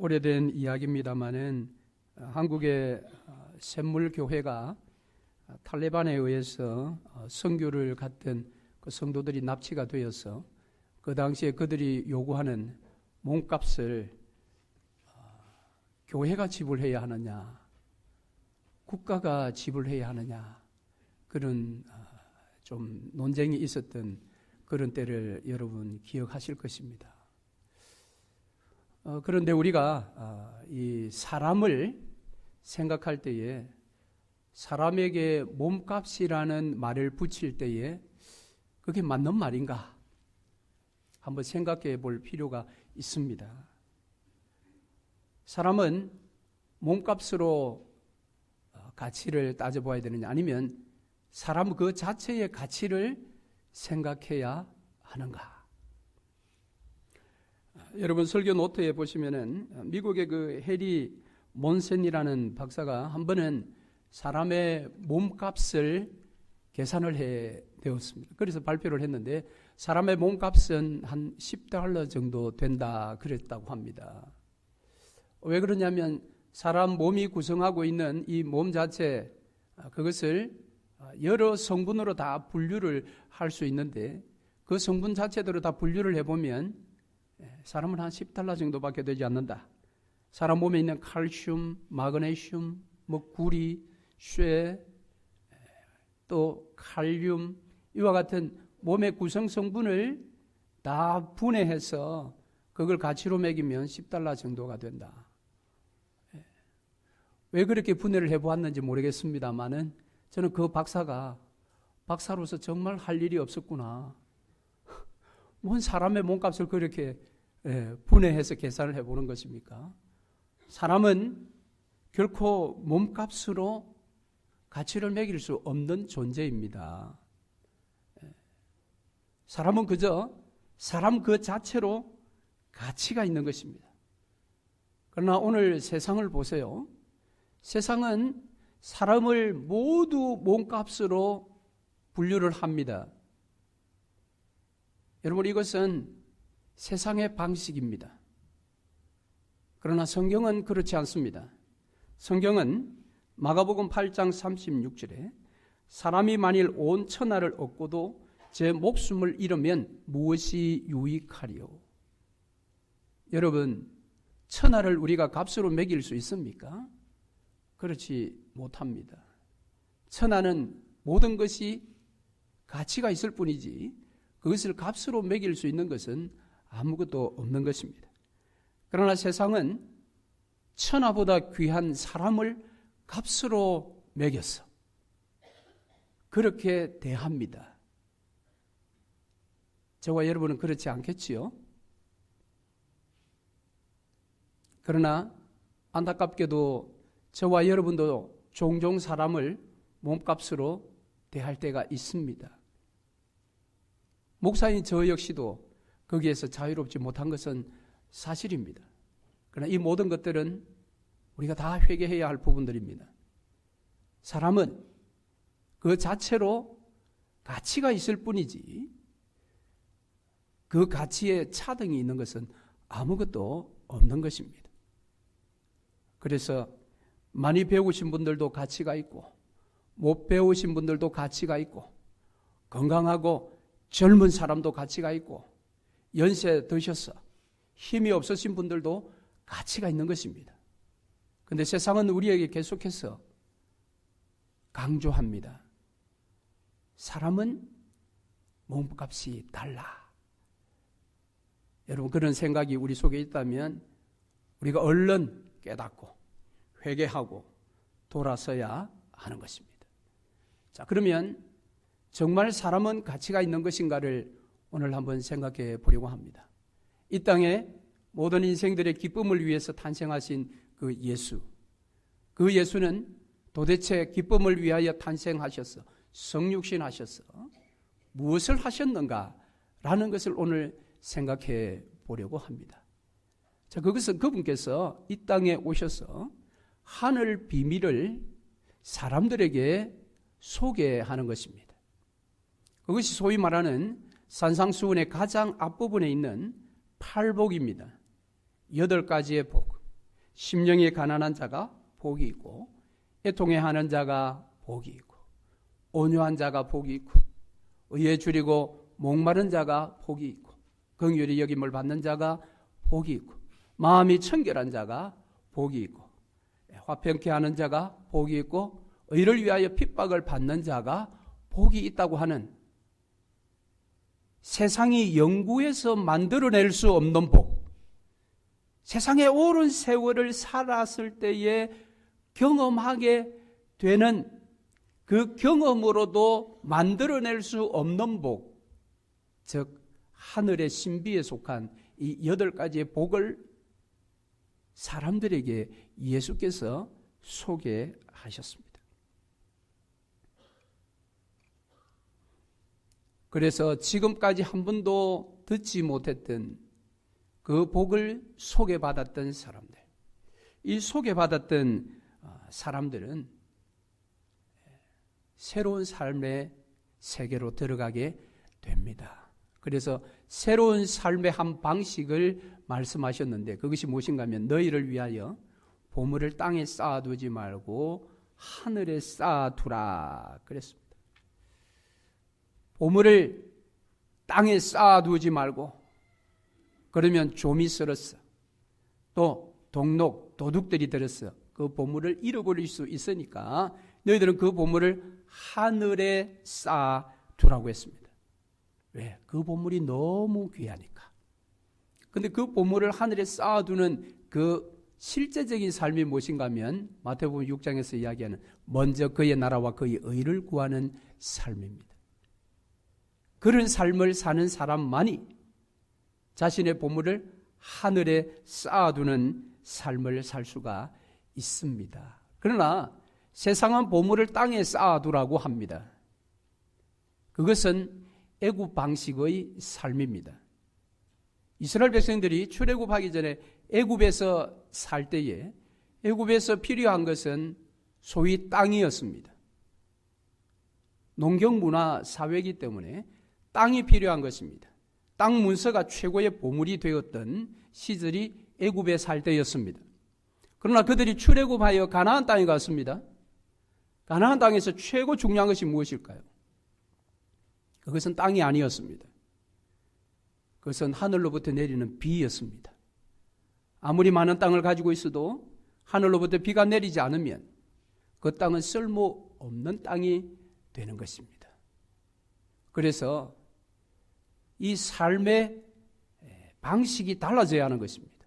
오래된 이야기입니다마는 한국의 샘물교회가 탈레반에 의해서 선교를 갔던 그 성도들이 납치가 되어서 그 당시에 그들이 요구하는 몸값을 교회가 지불해야 하느냐, 국가가 지불해야 하느냐, 그런 좀 논쟁이 있었던 그런 때를 여러분 기억하실 것입니다. 그런데 우리가 이 사람을 생각할 때에 사람에게 몸값이라는 말을 붙일 때에 그게 맞는 말인가 한번 생각해 볼 필요가 있습니다. 사람은 몸값으로 가치를 따져봐야 되느냐, 아니면 사람 그 자체의 가치를 생각해야 하는가? 여러분 설교 노트에 보시면은 미국의 그 해리 몬센이라는 박사가 한 번은 사람의 몸값을 계산을 해 되었습니다. 그래서 발표를 했는데 사람의 몸값은 한 $10 정도 된다 그랬다고 합니다. 왜 그러냐면 사람 몸이 구성하고 있는 이 몸 자체, 그것을 여러 성분으로 다 분류를 할 수 있는데 그 성분 자체대로 다 분류를 해보면 사람은 한 $10 정도밖에 되지 않는다. 사람 몸에 있는 칼슘, 마그네슘, 구리, 쇠, 또 칼륨, 이와 같은 몸의 구성 성분을 다 분해해서 그걸 가치로 매기면 $10 정도가 된다. 왜 그렇게 분해를 해보았는지 모르겠습니다만은 저는 그 박사가 박사로서 정말 할 일이 없었구나. 뭔 사람의 몸값을 그렇게 분해해서 계산을 해보는 것입니까? 사람은 결코 몸값으로 가치를 매길 수 없는 존재입니다. 사람은 그저 사람 그 자체로 가치가 있는 것입니다. 그러나 오늘 세상을 보세요. 세상은 사람을 모두 몸값으로 분류를 합니다. 여러분, 이것은 세상의 방식입니다. 그러나 성경은 그렇지 않습니다. 성경은 마가복음 8장 36절에 사람이 만일 온 천하를 얻고도 제 목숨을 잃으면 무엇이 유익하리요? 여러분, 천하를 우리가 값으로 매길 수 있습니까? 그렇지 못합니다. 천하는 모든 것이 가치가 있을 뿐이지 그것을 값으로 매길 수 있는 것은 아무것도 없는 것입니다. 그러나 세상은 천하보다 귀한 사람을 값으로 매겼어. 그렇게 대합니다. 저와 여러분은 그렇지 않겠지요? 그러나 안타깝게도 저와 여러분도 종종 사람을 몸값으로 대할 때가 있습니다. 목사인 저 역시도 거기에서 자유롭지 못한 것은 사실입니다. 그러나 이 모든 것들은 우리가 다 회개해야 할 부분들입니다. 사람은 그 자체로 가치가 있을 뿐이지 그 가치에 차등이 있는 것은 아무것도 없는 것입니다. 그래서 많이 배우신 분들도 가치가 있고 못 배우신 분들도 가치가 있고 건강하고 젊은 사람도 가치가 있고 연세 드셔서 힘이 없으신 분들도 가치가 있는 것입니다. 그런데 세상은 우리에게 계속해서 강조합니다. 사람은 몸값이 달라. 여러분, 그런 생각이 우리 속에 있다면 우리가 얼른 깨닫고 회개하고 돌아서야 하는 것입니다. 자, 그러면 정말 사람은 가치가 있는 것인가를 오늘 한번 생각해 보려고 합니다. 이 땅에 모든 인생들의 기쁨을 위해서 탄생하신 그 예수, 그 예수는 도대체 기쁨을 위하여 탄생하셔서 성육신하셔서 무엇을 하셨는가라는 것을 오늘 생각해 보려고 합니다. 자, 그것은 그분께서 이 땅에 오셔서 하늘 비밀을 사람들에게 소개하는 것입니다. 그것이 소위 말하는 산상수훈의 가장 앞부분에 있는 8복입니다. 8가지의 복. 심령이 가난한 자가 복이 있고, 애통해하는 자가 복이 있고, 온유한 자가 복이 있고, 의에 줄이고 목마른 자가 복이 있고, 긍휼히 여김을 받는 자가 복이 있고, 마음이 청결한 자가 복이 있고, 화평케 하는 자가 복이 있고, 의를 위하여 핍박을 받는 자가 복이 있다고 하는, 세상이 연구해서 만들어낼 수 없는 복, 세상의 오랜 세월을 살았을 때에 경험하게 되는 그 경험으로도 만들어낼 수 없는 복, 즉 하늘의 신비에 속한 이 8가지의 복을 사람들에게 예수께서 소개하셨습니다. 그래서 지금까지 한 번도 듣지 못했던 그 복을 소개받았던 사람들, 이 소개받았던 사람들은 새로운 삶의 세계로 들어가게 됩니다. 그래서 새로운 삶의 한 방식을 말씀하셨는데, 그것이 무엇인가 하면 너희를 위하여 보물을 땅에 쌓아두지 말고 하늘에 쌓아두라 그랬습니다. 보물을 땅에 쌓아두지 말고, 그러면 좀이 쓸었어, 또 동록, 도둑들이 들었어, 그 보물을 잃어버릴 수 있으니까 너희들은 그 보물을 하늘에 쌓아두라고 했습니다. 왜? 그 보물이 너무 귀하니까. 근데 그 보물을 하늘에 쌓아두는 그 실제적인 삶이 무엇인가 하면 마태복음 6장에서 이야기하는 먼저 그의 나라와 그의 의를 구하는 삶입니다. 그런 삶을 사는 사람만이 자신의 보물을 하늘에 쌓아두는 삶을 살 수가 있습니다. 그러나 세상은 보물을 땅에 쌓아두라고 합니다. 그것은 애굽 방식의 삶입니다. 이스라엘 백성들이 출애굽하기 전에 애굽에서 살 때에 애굽에서 필요한 것은 소위 땅이었습니다. 농경 문화 사회이기 때문에 땅이 필요한 것입니다. 땅 문서가 최고의 보물이 되었던 시절이 애굽에 살 때였습니다. 그러나 그들이 출애굽하여 가나안 땅에 갔습니다. 가나안 땅에서 최고 중요한 것이 무엇일까요? 그것은 땅이 아니었습니다. 그것은 하늘로부터 내리는 비였습니다. 아무리 많은 땅을 가지고 있어도 하늘로부터 비가 내리지 않으면 그 땅은 쓸모없는 땅이 되는 것입니다. 그래서 이 삶의 방식이 달라져야 하는 것입니다.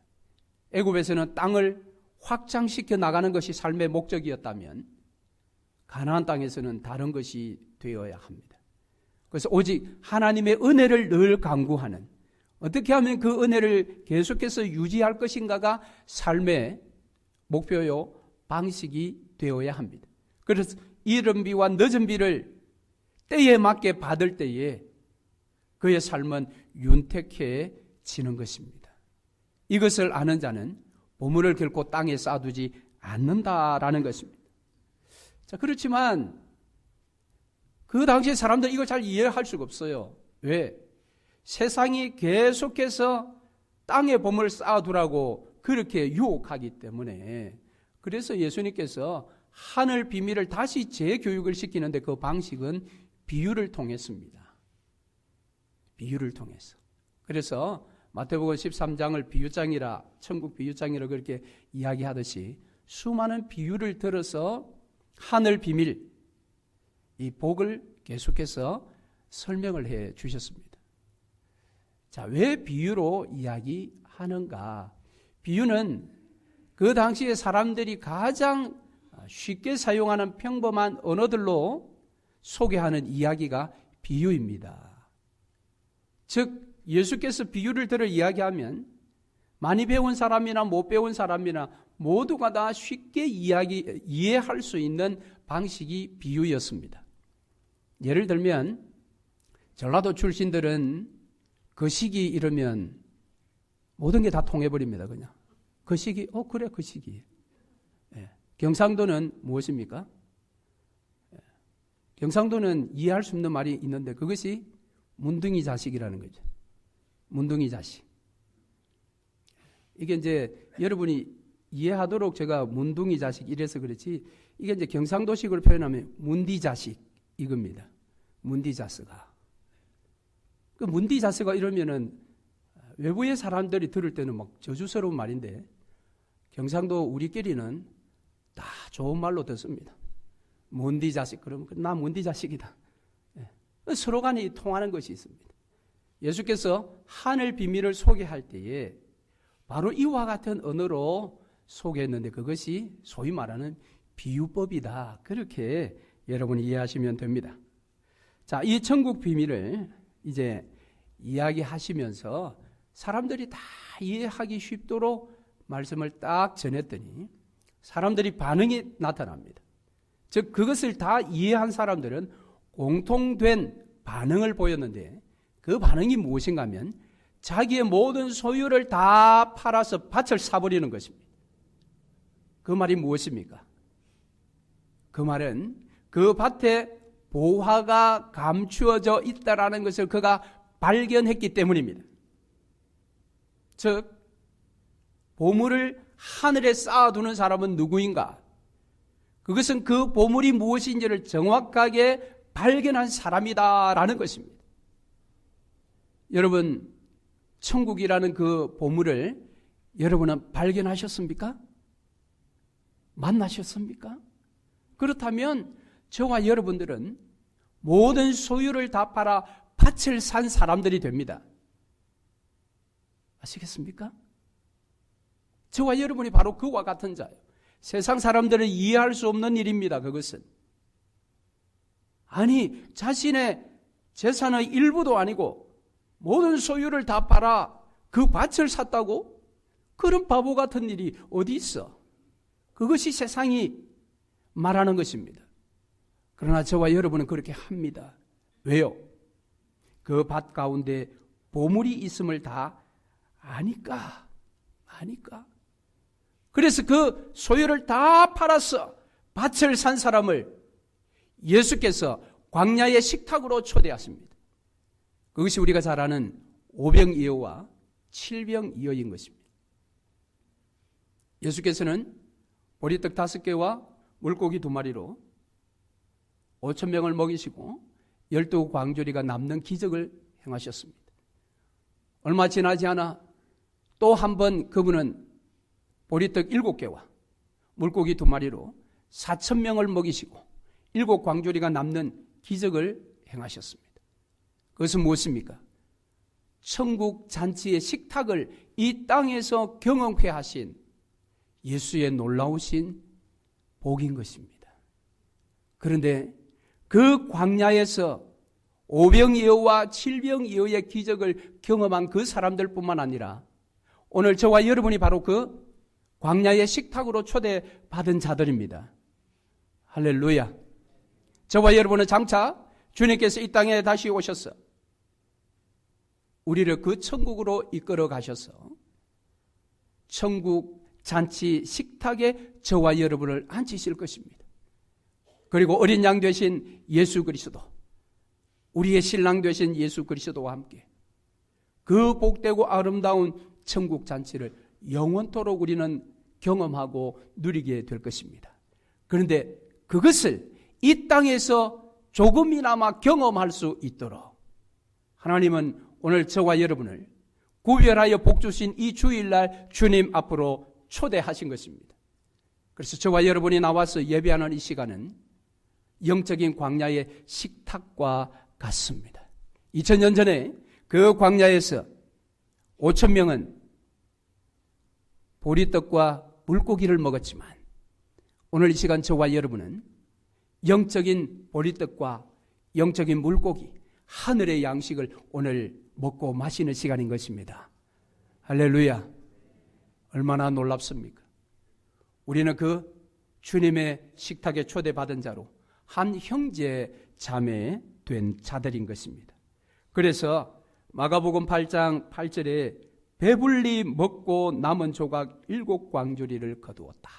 애굽에서는 땅을 확장시켜 나가는 것이 삶의 목적이었다면 가나안 땅에서는 다른 것이 되어야 합니다. 그래서 오직 하나님의 은혜를 늘 간구하는, 어떻게 하면 그 은혜를 계속해서 유지할 것인가가 삶의 목표요 방식이 되어야 합니다. 그래서 이른 비와 늦은 비를 때에 맞게 받을 때에 그의 삶은 윤택해지는 것입니다. 이것을 아는 자는 보물을 결코 땅에 쌓아두지 않는다라는 것입니다. 자, 그렇지만 그 당시에 사람들은 이걸 잘 이해할 수가 없어요. 왜? 세상이 계속해서 땅에 보물을 쌓아두라고 그렇게 유혹하기 때문에. 그래서 예수님께서 하늘 비밀을 다시 재교육을 시키는데 그 방식은 비유를 통했습니다. 비유를 통해서. 그래서 마태복음 13장을 비유장이라, 천국 비유장이라 그렇게 이야기하듯이 수많은 비유를 들어서 하늘 비밀, 이 복을 계속해서 설명을 해 주셨습니다. 자, 왜 비유로 이야기하는가? 비유는 그 당시에 사람들이 가장 쉽게 사용하는 평범한 언어들로 소개하는 이야기가 비유입니다. 즉 예수께서 비유를 들어 이야기하면 많이 배운 사람이나 못 배운 사람이나 모두가 다 쉽게 이해할 수 있는 방식이 비유였습니다. 예를 들면 전라도 출신들은 그 시기 이르면 모든 게 다 통해버립니다. 그냥 그 시기, 그래 그 시기. 예. 경상도는 무엇입니까? 예. 경상도는 이해할 수 없는 말이 있는데 그것이 문둥이 자식이라는 거죠. 문둥이 자식. 이게 이제 여러분이 이해하도록 제가 문둥이 자식 이래서 그렇지, 이게 이제 경상도식으로 표현하면 문디 자식 이겁니다. 문디 자스가. 그 문디 자스가 이러면은 외부의 사람들이 들을 때는 막 저주스러운 말인데, 경상도 우리끼리는 다 좋은 말로 듣습니다. 문디 자식, 그러면 나 문디 자식이다. 서로 간에 통하는 것이 있습니다. 예수께서 하늘 비밀을 소개할 때에 바로 이와 같은 언어로 소개했는데, 그것이 소위 말하는 비유법이다. 그렇게 여러분이 이해하시면 됩니다. 자, 이 천국 비밀을 이제 이야기하시면서 사람들이 다 이해하기 쉽도록 말씀을 딱 전했더니 사람들이 반응이 나타납니다. 즉, 그것을 다 이해한 사람들은 공통된 반응을 보였는데, 그 반응이 무엇인가 하면 자기의 모든 소유를 다 팔아서 밭을 사버리는 것입니다. 그 말이 무엇입니까? 그 말은 그 밭에 보화가 감추어져 있다라는 것을 그가 발견했기 때문입니다. 즉, 보물을 하늘에 쌓아두는 사람은 누구인가? 그것은 그 보물이 무엇인지를 정확하게 발견한 사람이다라는 것입니다. 여러분, 천국이라는 그 보물을 여러분은 발견하셨습니까? 만나셨습니까? 그렇다면 저와 여러분들은 모든 소유를 다 팔아 밭을 산 사람들이 됩니다. 아시겠습니까? 저와 여러분이 바로 그와 같은 자예요. 세상 사람들은 이해할 수 없는 일입니다. 그것은. 아니, 자신의 재산의 일부도 아니고 모든 소유를 다 팔아 그 밭을 샀다고? 그런 바보 같은 일이 어디 있어? 그것이 세상이 말하는 것입니다. 그러나 저와 여러분은 그렇게 합니다. 왜요? 그 밭 가운데 보물이 있음을 다 아니까. 그래서 그 소유를 다 팔아서 밭을 산 사람을 예수께서 광야의 식탁으로 초대하십니다. 그것이 우리가 잘 아는 오병이어와 칠병이어인 것입니다. 예수께서는 보리떡 5개와 물고기 2마리로 5,000명을 먹이시고 12광주리가 남는 기적을 행하셨습니다. 얼마 지나지 않아 또 한 번 그분은 보리떡 7개와 물고기 2마리로 4,000명을 먹이시고 7광주리가 남는 기적을 행하셨습니다. 그것은 무엇입니까? 천국 잔치의 식탁을 이 땅에서 경험케 하신 예수의 놀라우신 복인 것입니다. 그런데 그 광야에서 오병이어와 칠병이어의 기적을 경험한 그 사람들뿐만 아니라 오늘 저와 여러분이 바로 그 광야의 식탁으로 초대받은 자들입니다. 할렐루야. 저와 여러분은 장차 주님께서 이 땅에 다시 오셔서 우리를 그 천국으로 이끌어 가셔서 천국 잔치 식탁에 저와 여러분을 앉히실 것입니다. 그리고 어린 양 되신 예수 그리스도, 우리의 신랑 되신 예수 그리스도와 함께 그 복되고 아름다운 천국 잔치를 영원토록 우리는 경험하고 누리게 될 것입니다. 그런데 그것을 이 땅에서 조금이나마 경험할 수 있도록 하나님은 오늘 저와 여러분을 구별하여 복 주신 이 주일날 주님 앞으로 초대하신 것입니다. 그래서 저와 여러분이 나와서 예배하는 이 시간은 영적인 광야의 식탁과 같습니다. 2000년 전에 그 광야에서 5,000명은 보리떡과 물고기를 먹었지만 오늘 이 시간 저와 여러분은 영적인 보리떡과 영적인 물고기, 하늘의 양식을 오늘 먹고 마시는 시간인 것입니다. 할렐루야. 얼마나 놀랍습니까? 우리는 그 주님의 식탁에 초대받은 자로 한 형제 자매 된 자들인 것입니다. 그래서 마가복음 8장 8절에 배불리 먹고 남은 조각 7광주리를 거두었다.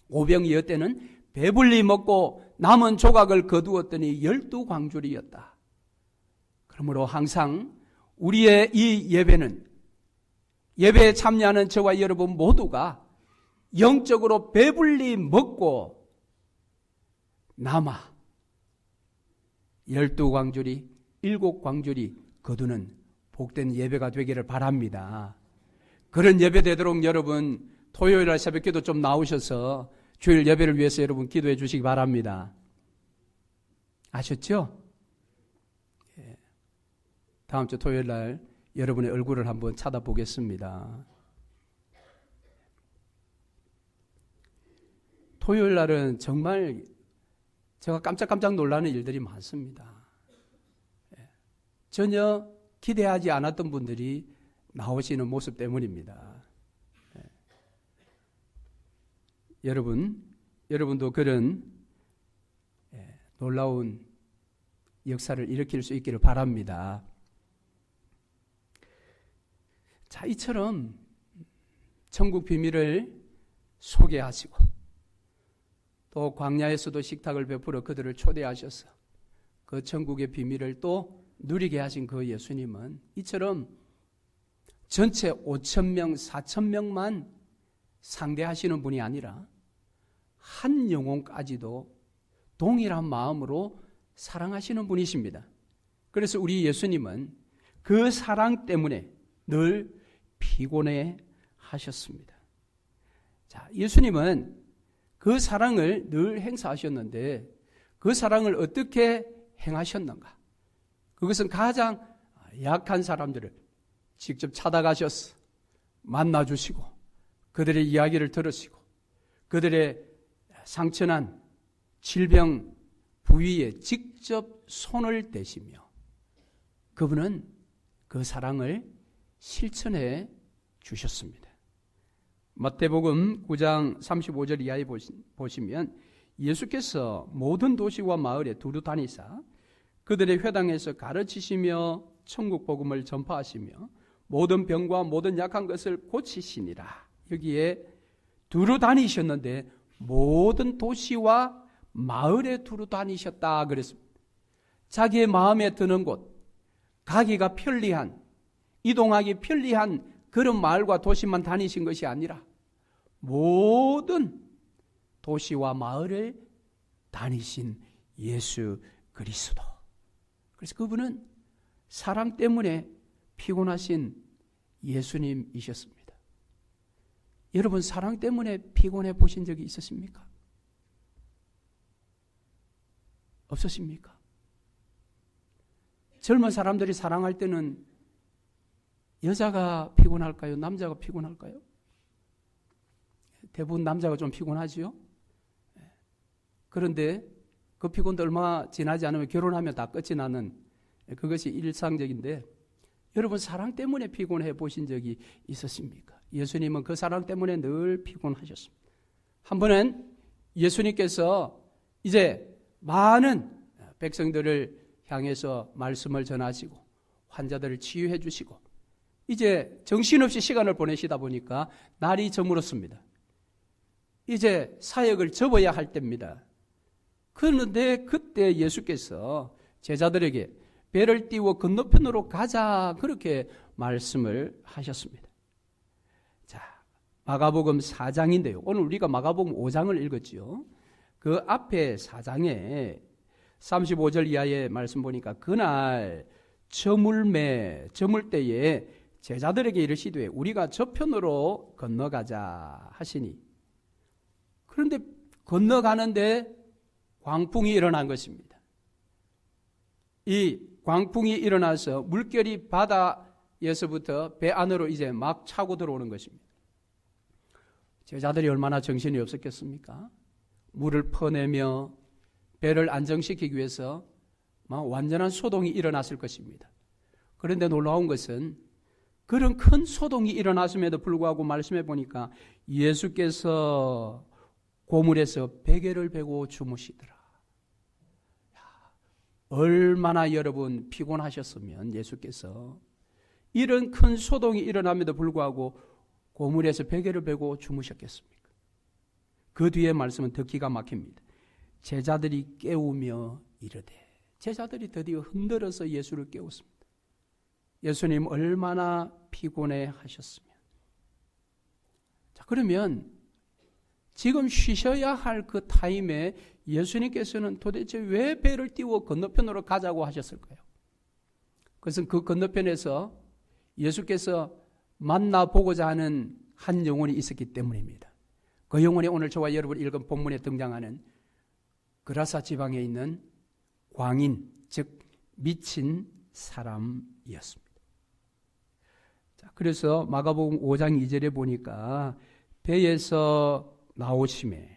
오병이어 때는 배불리 먹고 남은 조각을 거두었더니 12광주리였다. 그러므로 항상 우리의 이 예배는 예배에 참여하는 저와 여러분 모두가 영적으로 배불리 먹고 남아 12광주리 7광주리 거두는 복된 예배가 되기를 바랍니다. 그런 예배 되도록 여러분 토요일날 새벽기도 좀 나오셔서 주일 예배를 위해서 여러분 기도해 주시기 바랍니다. 아셨죠? 다음 주 토요일날 여러분의 얼굴을 한번 쳐다보겠습니다. 토요일날은 정말 제가 깜짝깜짝 놀라는 일들이 많습니다. 전혀 기대하지 않았던 분들이 나오시는 모습 때문입니다. 여러분도 그런 놀라운 역사를 일으킬 수 있기를 바랍니다. 자, 이처럼 천국 비밀을 소개하시고 또 광야에서도 식탁을 베풀어 그들을 초대하셔서 그 천국의 비밀을 또 누리게 하신 그 예수님은 이처럼 전체 5,000명, 4,000명만 상대하시는 분이 아니라 한 영혼까지도 동일한 마음으로 사랑하시는 분이십니다. 그래서 우리 예수님은 그 사랑 때문에 늘 피곤해 하셨습니다. 자, 예수님은 그 사랑을 늘 행사하셨는데 그 사랑을 어떻게 행하셨는가? 그것은 가장 약한 사람들을 직접 찾아가셔서 만나주시고 그들의 이야기를 들으시고 그들의 상처난 질병 부위에 직접 손을 대시며 그분은 그 사랑을 실천해 주셨습니다. 마태복음 9장 35절 이하에 보시면 예수께서 모든 도시와 마을에 두루 다니사 그들의 회당에서 가르치시며 천국 복음을 전파하시며 모든 병과 모든 약한 것을 고치시니라. 여기에 두루 다니셨는데 모든 도시와 마을에 두루 다니셨다 그랬습니다. 자기의 마음에 드는 곳, 가기가 편리한, 이동하기 편리한 그런 마을과 도시만 다니신 것이 아니라 모든 도시와 마을을 다니신 예수 그리스도. 그래서 그분은 사랑 때문에 피곤하신 예수님이셨습니다. 여러분 사랑 때문에 피곤해 보신 적이 있으십니까? 없으십니까? 젊은 사람들이 사랑할 때는 여자가 피곤할까요? 남자가 피곤할까요? 대부분 남자가 좀 피곤하지요. 그런데 그 피곤도 얼마 지나지 않으면 결혼하면 다 끝이 나는 그것이 일상적인데 여러분 사랑 때문에 피곤해 보신 적이 있으십니까? 예수님은 그 사랑 때문에 늘 피곤하셨습니다. 한 번은 예수님께서 이제 많은 백성들을 향해서 말씀을 전하시고 환자들을 치유해 주시고 이제 정신없이 시간을 보내시다 보니까 날이 저물었습니다. 이제 사역을 접어야 할 때입니다. 그런데 그때 예수께서 제자들에게 배를 띄워 건너편으로 가자 그렇게 말씀을 하셨습니다. 자, 마가복음 4장인데요. 오늘 우리가 마가복음 5장을 읽었지요. 그 앞에 4장에 35절 이하의 말씀 보니까 그날 저물 때에 제자들에게 이르시되 우리가 저편으로 건너가자 하시니 그런데 건너가는데 광풍이 일어난 것입니다. 이 광풍이 일어나서 물결이 바다에서부터 배 안으로 이제 막 차고 들어오는 것입니다. 제자들이 얼마나 정신이 없었겠습니까? 물을 퍼내며 배를 안정시키기 위해서 막 완전한 소동이 일어났을 것입니다. 그런데 놀라운 것은 그런 큰 소동이 일어났음에도 불구하고 말씀해 보니까 예수께서 고물에서 베개를 베고 주무시더라. 얼마나 여러분 피곤하셨으면 예수께서 이런 큰 소동이 일어남에도 불구하고 고물에서 베개를 베고 주무셨겠습니까? 그 뒤에 말씀은 더 기가 막힙니다. 제자들이 깨우며 이르되 제자들이 드디어 흔들어서 예수를 깨웠습니다. 예수님 얼마나 피곤해 하셨으면 자, 그러면 지금 쉬셔야 할 그 타임에 예수님께서는 도대체 왜 배를 띄워 건너편으로 가자고 하셨을까요? 그것은 그 건너편에서 예수께서 만나보고자 하는 한 영혼이 있었기 때문입니다. 그 영혼이 오늘 저와 여러분 읽은 본문에 등장하는 그라사 지방에 있는 광인, 즉 미친 사람이었습니다. 자, 그래서 마가복음 5장 2절에 보니까 배에서 나오심에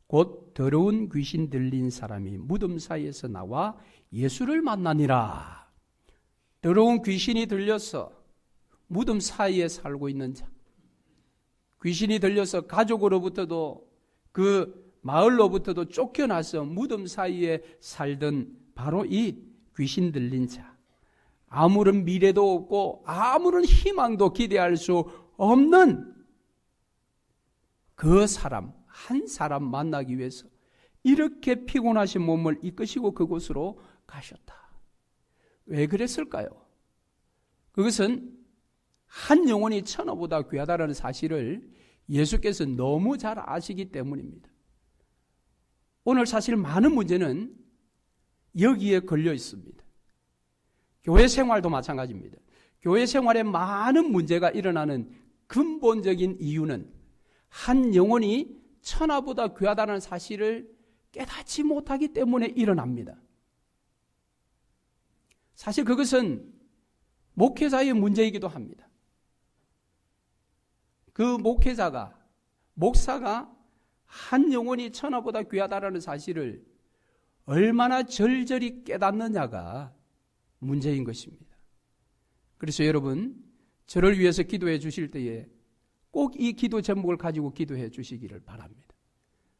곧 더러운 귀신 들린 사람이 무덤 사이에서 나와 예수를 만나니라. 더러운 귀신이 들려서 무덤 사이에 살고 있는 자, 귀신이 들려서 가족으로부터도 그 마을로부터도 쫓겨나서 무덤 사이에 살던 바로 이 귀신 들린 자, 아무런 미래도 없고 아무런 희망도 기대할 수 없는 그 사람, 한 사람 만나기 위해서 이렇게 피곤하신 몸을 이끄시고 그곳으로 가셨다. 왜 그랬을까요? 그것은 한 영혼이 천하보다 귀하다는 사실을 예수께서 너무 잘 아시기 때문입니다. 오늘 사실 많은 문제는 여기에 걸려 있습니다. 교회 생활도 마찬가지입니다. 교회 생활에 많은 문제가 일어나는 근본적인 이유는 한 영혼이 천하보다 귀하다는 사실을 깨닫지 못하기 때문에 일어납니다. 사실 그것은 목회자의 문제이기도 합니다. 그 목사가 한 영혼이 천하보다 귀하다는 사실을 얼마나 절절히 깨닫느냐가 문제인 것입니다. 그래서 여러분, 저를 위해서 기도해 주실 때에 꼭 이 기도 제목을 가지고 기도해 주시기를 바랍니다.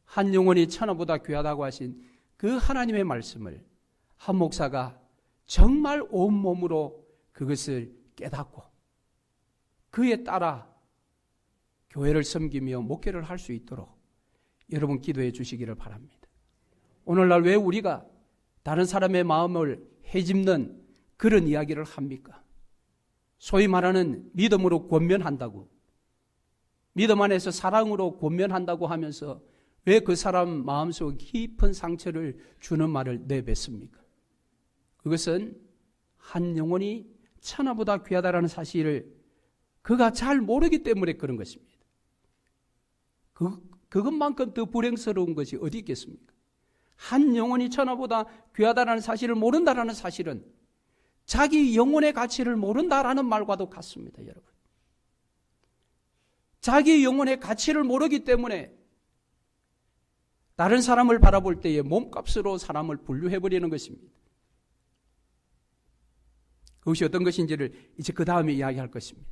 한 영혼이 천하보다 귀하다고 하신 그 하나님의 말씀을 한 목사가 정말 온몸으로 그것을 깨닫고 그에 따라 교회를 섬기며 목회를 할 수 있도록 여러분 기도해 주시기를 바랍니다. 오늘날 왜 우리가 다른 사람의 마음을 헤집는 그런 이야기를 합니까? 소위 말하는 믿음으로 권면한다고, 믿음 안에서 사랑으로 권면한다고 하면서 왜 그 사람 마음속 깊은 상처를 주는 말을 내뱉습니까? 그것은 한 영혼이 천하보다 귀하다라는 사실을 그가 잘 모르기 때문에 그런 것입니다. 그것만큼 더 불행스러운 것이 어디 있겠습니까? 한 영혼이 천하보다 귀하다라는 사실을 모른다라는 사실은 자기 영혼의 가치를 모른다라는 말과도 같습니다, 여러분. 자기 영혼의 가치를 모르기 때문에 다른 사람을 바라볼 때에 몸값으로 사람을 분류해버리는 것입니다. 그것이 어떤 것인지를 이제 그 다음에 이야기할 것입니다.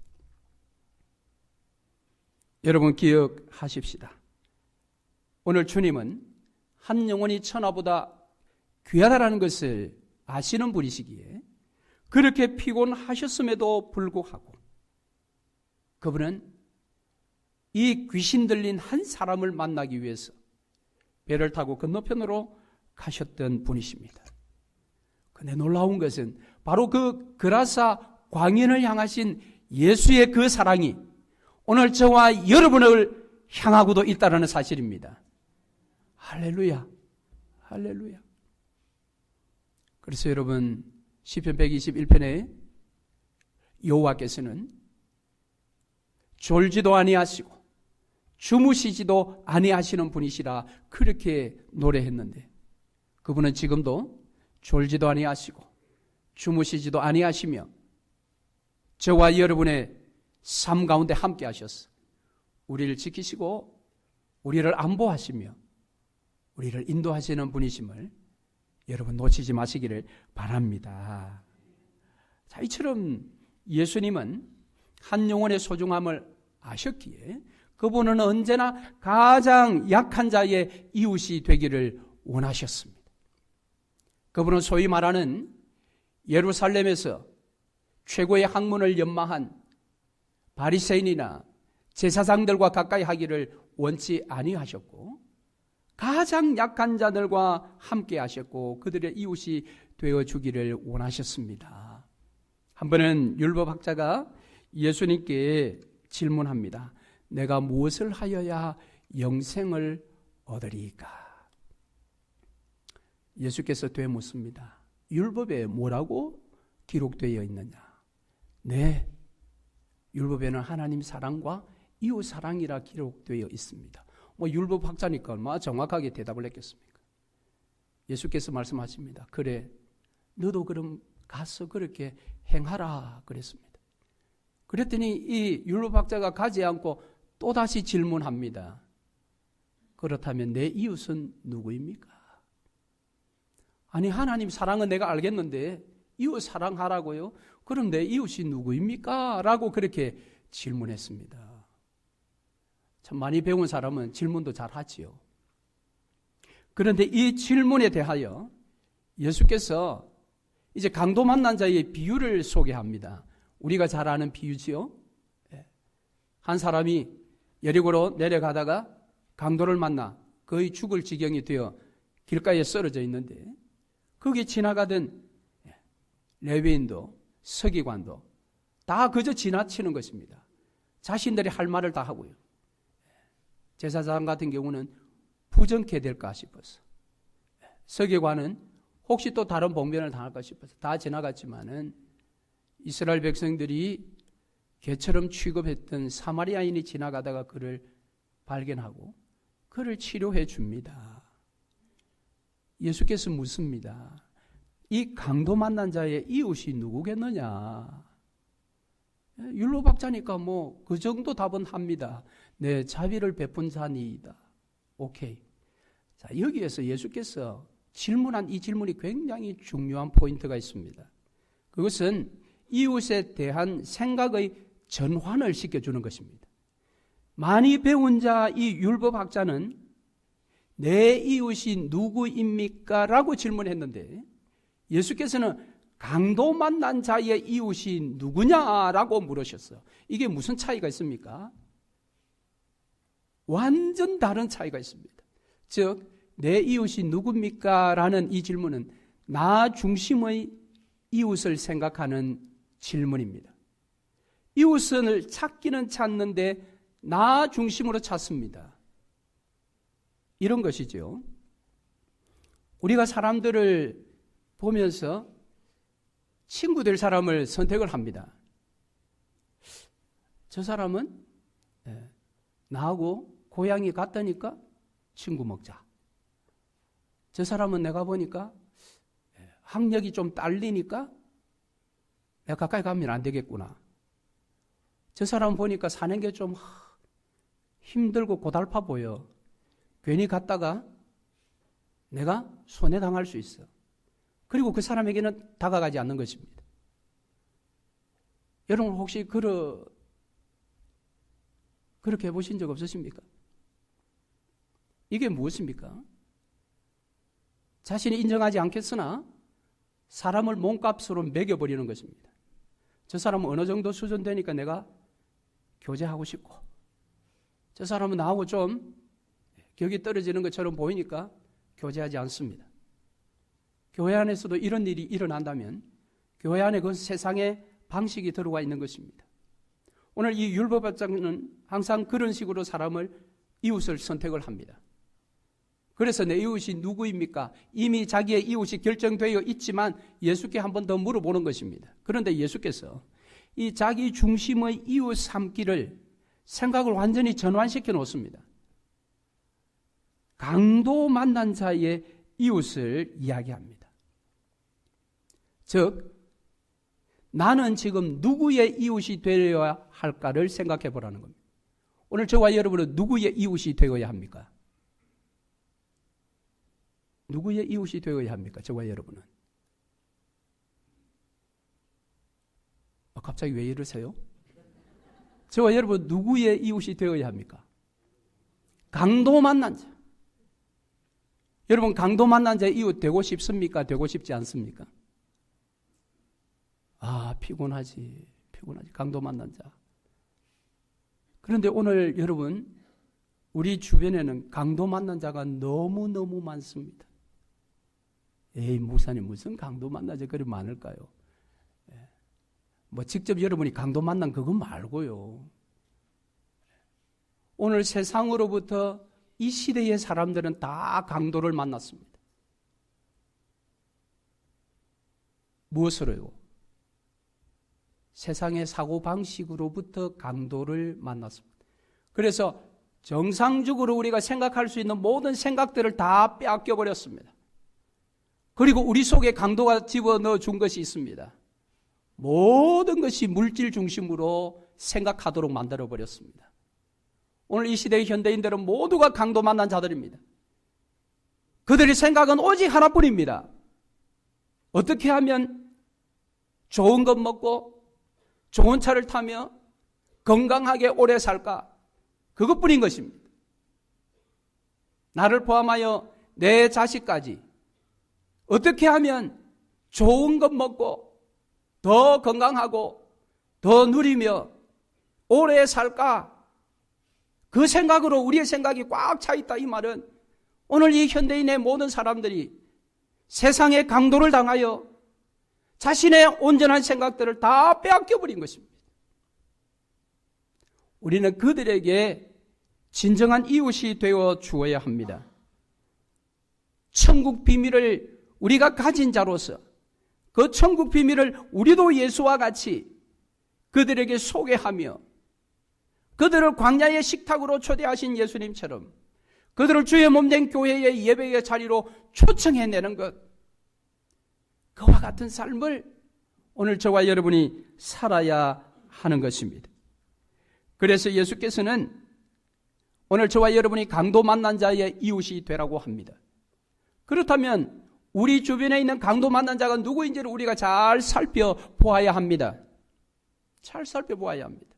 여러분 기억하십시다. 오늘 주님은 한 영혼이 천하보다 귀하다라는 것을 아시는 분이시기에 그렇게 피곤하셨음에도 불구하고 그분은 이 귀신 들린 한 사람을 만나기 위해서 배를 타고 건너편으로 가셨던 분이십니다. 그런데 놀라운 것은 바로 그 그라사 광인을 향하신 예수의 그 사랑이 오늘 저와 여러분을 향하고도 있다는 사실입니다. 할렐루야, 할렐루야. 그래서 여러분 시편 121편에 여호와께서는 졸지도 아니하시고 주무시지도 아니하시는 분이시라 그렇게 노래했는데 그분은 지금도 졸지도 아니하시고 주무시지도 아니하시며 저와 여러분의 삶 가운데 함께 하셔서 우리를 지키시고 우리를 안보하시며 우리를 인도하시는 분이심을 여러분 놓치지 마시기를 바랍니다. 자, 이처럼 예수님은 한 영혼의 소중함을 아셨기에 그분은 언제나 가장 약한 자의 이웃이 되기를 원하셨습니다. 그분은 소위 말하는 예루살렘에서 최고의 학문을 연마한 바리새인이나 제사장들과 가까이 하기를 원치 아니하셨고 가장 약한 자들과 함께 하셨고 그들의 이웃이 되어주기를 원하셨습니다. 한 번은 율법학자가 예수님께 질문합니다. 내가 무엇을 하여야 영생을 얻으리까? 예수께서 되묻습니다. 율법에 뭐라고 기록되어 있느냐? 네, 율법에는 하나님 사랑과 이웃 사랑이라 기록되어 있습니다. 율법 학자니까 얼마나 정확하게 대답을 했겠습니까? 예수께서 말씀하십니다. 그래, 너도 그럼 가서 그렇게 행하라 그랬습니다. 그랬더니 이 율법학자가 가지 않고 또다시 질문합니다. 그렇다면 내 이웃은 누구입니까? 아니, 하나님 사랑은 내가 알겠는데 이웃 사랑하라고요? 그럼 내 이웃이 누구입니까? 라고 그렇게 질문했습니다. 참 많이 배운 사람은 질문도 잘 하지요. 그런데 이 질문에 대하여 예수께서 이제 강도 만난 자의 비유를 소개합니다. 우리가 잘 아는 비유지요. 한 사람이 여리고로 내려가다가 강도를 만나 거의 죽을 지경이 되어 길가에 쓰러져 있는데 거기 지나가던 레위인도 서기관도 다 그저 지나치는 것입니다. 자신들이 할 말을 다 하고요. 제사장 같은 경우는 부정케 될까 싶어서, 서기관은 혹시 또 다른 봉변을 당할까 싶어서 다 지나갔지만은 이스라엘 백성들이 개처럼 취급했던 사마리아인이 지나가다가 그를 발견하고 그를 치료해 줍니다. 예수께서 묻습니다. 이 강도 만난 자의 이웃이 누구겠느냐? 율법학자니까 뭐 그 정도 답은 합니다. 내 자비를 베푼 자니이다. 오케이. 자, 여기에서 예수께서 질문한 이 질문이 굉장히 중요한 포인트가 있습니다. 그것은 이웃에 대한 생각의 전환을 시켜주는 것입니다. 많이 배운 자 이 율법학자는 내 이웃이 누구입니까? 라고 질문했는데 예수께서는 강도 만난 자의 이웃이 누구냐라고 물으셨어요. 이게 무슨 차이가 있습니까? 완전 다른 차이가 있습니다. 즉, 내 이웃이 누굽니까? 라는 이 질문은 나 중심의 이웃을 생각하는 질문입니다. 이웃을 찾기는 찾는데 나 중심으로 찾습니다. 이런 것이죠. 우리가 사람들을 보면서 친구 될 사람을 선택을 합니다. 저 사람은 나하고 고향이 같다니까 친구 먹자. 저 사람은 내가 보니까 학력이 좀 딸리니까 내가 가까이 가면 안 되겠구나. 저 사람 보니까 사는 게 좀 힘들고 고달파 보여. 괜히 갔다가 내가 손해당할 수 있어. 그리고 그 사람에게는 다가가지 않는 것입니다. 여러분 혹시 그렇게 해보신 적 없으십니까? 이게 무엇입니까? 자신이 인정하지 않겠으나 사람을 몸값으로 매겨버리는 것입니다. 저 사람은 어느 정도 수준 되니까 내가 교제하고 싶고, 저 사람은 나하고 좀 격이 떨어지는 것처럼 보이니까 교제하지 않습니다. 교회 안에서도 이런 일이 일어난다면 교회 안에 그 세상의 방식이 들어와 있는 것입니다. 오늘 이 율법학자는 항상 그런 식으로 이웃을 선택을 합니다. 그래서 내 이웃이 누구입니까? 이미 자기의 이웃이 결정되어 있지만 예수께 한 번 더 물어보는 것입니다. 그런데 예수께서 이 자기 중심의 이웃 삼기를 생각을 완전히 전환시켜 놓습니다. 강도 만난 자의 이웃을 이야기합니다. 즉, 나는 지금 누구의 이웃이 되어야 할까를 생각해 보라는 겁니다. 오늘 저와 여러분은 누구의 이웃이 되어야 합니까? 누구의 이웃이 되어야 합니까? 저와 여러분은. 갑자기 왜 이러세요? 저와 여러분 누구의 이웃이 되어야 합니까? 강도 만난 자. 여러분 강도 만난 자의 이웃 되고 싶습니까? 되고 싶지 않습니까? 피곤하지. 강도 만난 자. 그런데 오늘 여러분 우리 주변에는 강도 만난 자가 너무너무 많습니다. 목사님 무슨 강도 만난 자 그리 많을까요? 직접 여러분이 강도 만난 그거 말고요. 오늘 세상으로부터 이 시대의 사람들은 다 강도를 만났습니다. 무엇으로요? 세상의 사고방식으로부터 강도를 만났습니다. 그래서 정상적으로 우리가 생각할 수 있는 모든 생각들을 다 빼앗겨 버렸습니다. 그리고 우리 속에 강도가 집어넣어 준 것이 있습니다. 모든 것이 물질 중심으로 생각하도록 만들어 버렸습니다. 오늘 이 시대의 현대인들은 모두가 강도 만난 자들입니다. 그들의 생각은 오직 하나뿐입니다. 어떻게 하면 좋은 것 먹고 좋은 차를 타며 건강하게 오래 살까? 그것뿐인 것입니다. 나를 포함하여 내 자식까지 어떻게 하면 좋은 것 먹고 더 건강하고 더 누리며 오래 살까? 그 생각으로 우리의 생각이 꽉 차 있다. 이 말은 오늘 이 현대인의 모든 사람들이 세상의 강도를 당하여 자신의 온전한 생각들을 다 빼앗겨 버린 것입니다. 우리는 그들에게 진정한 이웃이 되어 주어야 합니다. 천국 비밀을 우리가 가진 자로서 그 천국 비밀을 우리도 예수와 같이 그들에게 소개하며 그들을 광야의 식탁으로 초대하신 예수님처럼 그들을 주의 몸된 교회의 예배의 자리로 초청해내는 것, 그와 같은 삶을 오늘 저와 여러분이 살아야 하는 것입니다. 그래서 예수께서는 오늘 저와 여러분이 강도 만난 자의 이웃이 되라고 합니다. 그렇다면 우리 주변에 있는 강도 만난 자가 누구인지를 우리가 잘 살펴보아야 합니다. 잘 살펴보아야 합니다.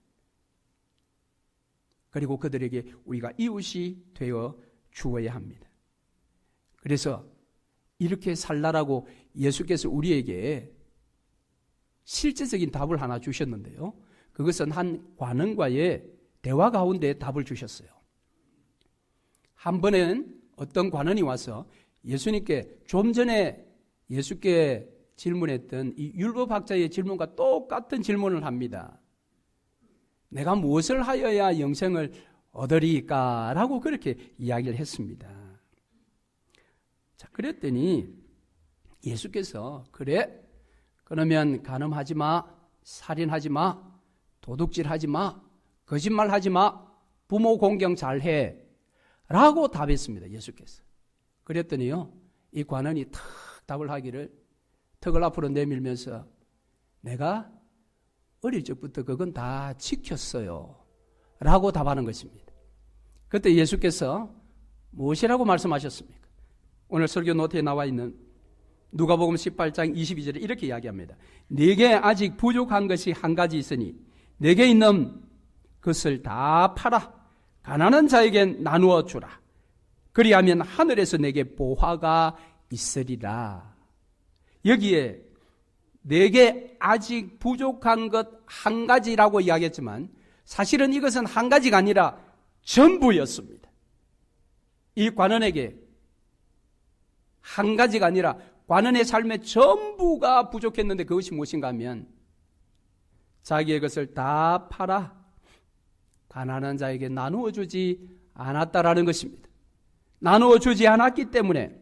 그리고 그들에게 우리가 이웃이 되어 주어야 합니다. 그래서 이렇게 살라라고 예수께서 우리에게 실제적인 답을 하나 주셨는데요. 그것은 한 관원과의 대화 가운데 답을 주셨어요. 한 번은 어떤 관원이 와서 예수님께 좀 전에 예수께 질문했던 이 율법학자의 질문과 똑같은 질문을 합니다. 내가 무엇을 하여야 영생을 얻으리까? 라고 그렇게 이야기를 했습니다. 자, 그랬더니 예수께서 그래? 그러면 간음하지 마, 살인하지 마, 도둑질하지 마, 거짓말하지 마, 부모 공경 잘해 라고 답했습니다. 예수께서. 그랬더니요, 이 관원이 탁 답을 하기를 턱을 앞으로 내밀면서 내가 어릴 적부터 그건 다 지켰어요 라고 답하는 것입니다. 그때 예수께서 무엇이라고 말씀하셨습니까? 오늘 설교 노트에 나와 있는 누가복음 18장 22절에 이렇게 이야기합니다. 네게 아직 부족한 것이 한 가지 있으니 네게 있는 것을 다 팔아 가난한 자에게 나누어 주라. 그리하면 하늘에서 내게 보화가 있으리라. 여기에 내게 아직 부족한 것 한 가지라고 이야기했지만 사실은 이것은 한 가지가 아니라 전부였습니다. 이 관원에게 한 가지가 아니라 관원의 삶의 전부가 부족했는데 그것이 무엇인가 하면 자기의 것을 다 팔아 가난한 자에게 나누어 주지 않았다라는 것입니다. 나누어 주지 않았기 때문에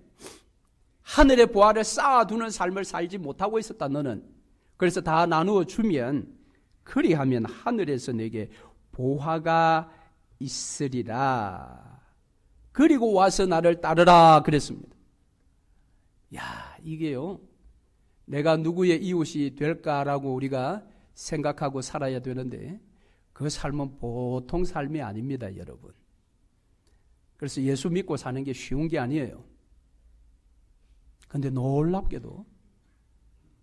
하늘의 보화를 쌓아두는 삶을 살지 못하고 있었다. 너는 그래서 다 나누어 주면 그리하면 하늘에서 내게 보화가 있으리라. 그리고 와서 나를 따르라 그랬습니다. 야, 이게요, 내가 누구의 이웃이 될까라고 우리가 생각하고 살아야 되는데 그 삶은 보통 삶이 아닙니다, 여러분. 그래서 예수 믿고 사는 게 쉬운 게 아니에요. 그런데 놀랍게도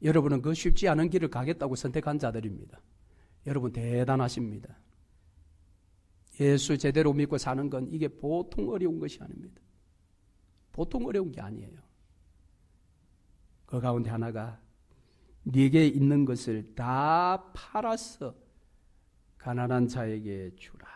여러분은 그 쉽지 않은 길을 가겠다고 선택한 자들입니다. 여러분 대단하십니다. 예수 제대로 믿고 사는 건 이게 보통 어려운 것이 아닙니다. 보통 어려운 게 아니에요. 그 가운데 하나가 네게 있는 것을 다 팔아서 가난한 자에게 주라.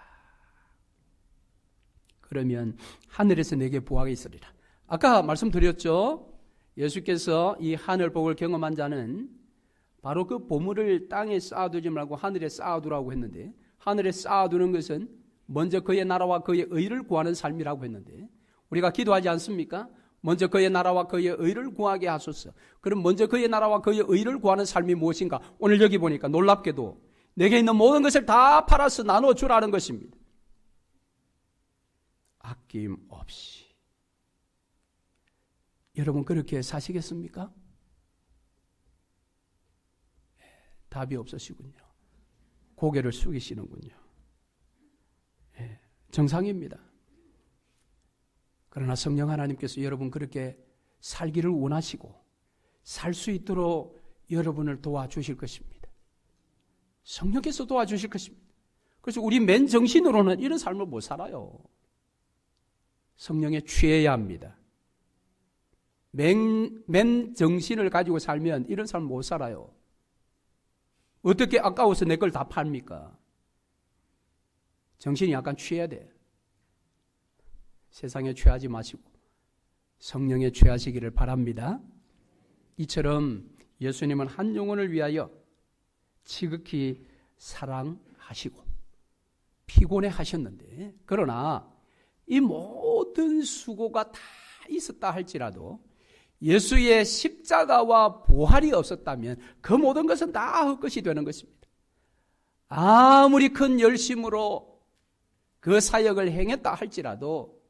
그러면 하늘에서 내게 보화가 있으리라. 아까 말씀드렸죠. 예수께서 이 하늘복을 경험한 자는 바로 그 보물을 땅에 쌓아두지 말고 하늘에 쌓아두라고 했는데 하늘에 쌓아두는 것은 먼저 그의 나라와 그의 의를 구하는 삶이라고 했는데 우리가 기도하지 않습니까? 먼저 그의 나라와 그의 의를 구하게 하소서. 그럼 먼저 그의 나라와 그의 의를 구하는 삶이 무엇인가? 오늘 여기 보니까 놀랍게도 내게 있는 모든 것을 다 팔아서 나눠주라는 것입니다. 아낌없이. 여러분 그렇게 사시겠습니까? 답이 없으시군요. 고개를 숙이시는군요. 정상입니다. 그러나 성령 하나님께서 여러분 그렇게 살기를 원하시고 살 수 있도록 여러분을 도와주실 것입니다. 성령께서 도와주실 것입니다. 그래서 우리 맨 정신으로는 이런 삶을 못 살아요. 성령에 취해야 합니다. 맨 정신을 가지고 살면 이런 삶 못 살아요. 어떻게 아까워서 내 걸 다 팝니까? 정신이 약간 취해야 돼. 세상에 취하지 마시고 성령에 취하시기를 바랍니다. 이처럼 예수님은 한 영혼을 위하여 지극히 사랑하시고 피곤해 하셨는데 그러나 이 모든 수고가 다 있었다 할지라도 예수의 십자가와 부활이 없었다면 그 모든 것은 다 헛것이 되는 것입니다. 아무리 큰 열심으로 그 사역을 행했다 할지라도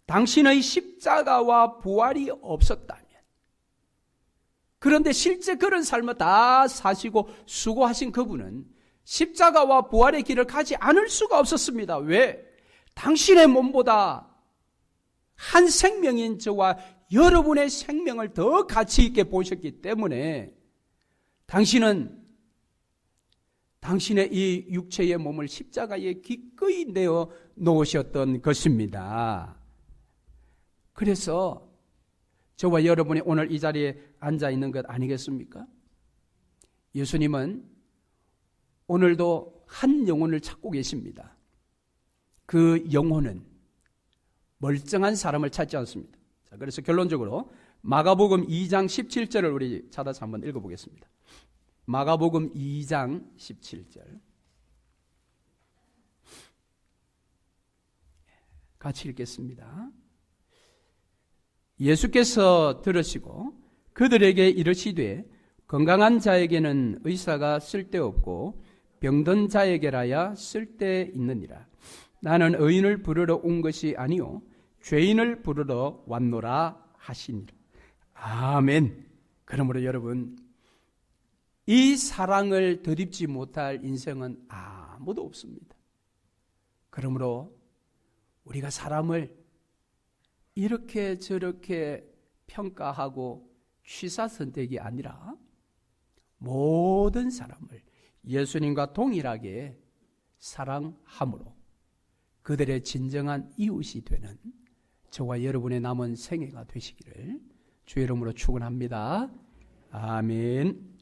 당신의 십자가와 부활이 없었다면 그런데 실제 그런 삶을 다 사시고 수고하신 그분은 십자가와 부활의 길을 가지 않을 수가 없었습니다. 왜? 당신의 몸보다 한 생명인 저와 여러분의 생명을 더 가치 있게 보셨기 때문에 당신은 당신의 이 육체의 몸을 십자가에 기꺼이 내어 놓으셨던 것입니다. 그래서 저와 여러분이 오늘 이 자리에 앉아 있는 것 아니겠습니까? 예수님은 오늘도 한 영혼을 찾고 계십니다. 그 영혼은 멀쩡한 사람을 찾지 않습니다. 자, 그래서 결론적으로 마가복음 2장 17절을 우리 찾아서 한번 읽어보겠습니다. 마가복음 2장 17절 같이 읽겠습니다. 예수께서 들으시고 그들에게 이르시되 건강한 자에게는 의사가 쓸데없고 병든 자에게라야 쓸데있느니라. 나는 의인을 부르러 온 것이 아니요 죄인을 부르러 왔노라 하시니라. 아멘. 그러므로 여러분 이 사랑을 덧입지 못할 인생은 아무도 없습니다. 그러므로 우리가 사람을 이렇게 저렇게 평가하고 취사선택이 아니라 모든 사람을 예수님과 동일하게 사랑함으로 그들의 진정한 이웃이 되는 저와 여러분의 남은 생애가 되시기를 주의 이름으로 축원합니다. 아멘.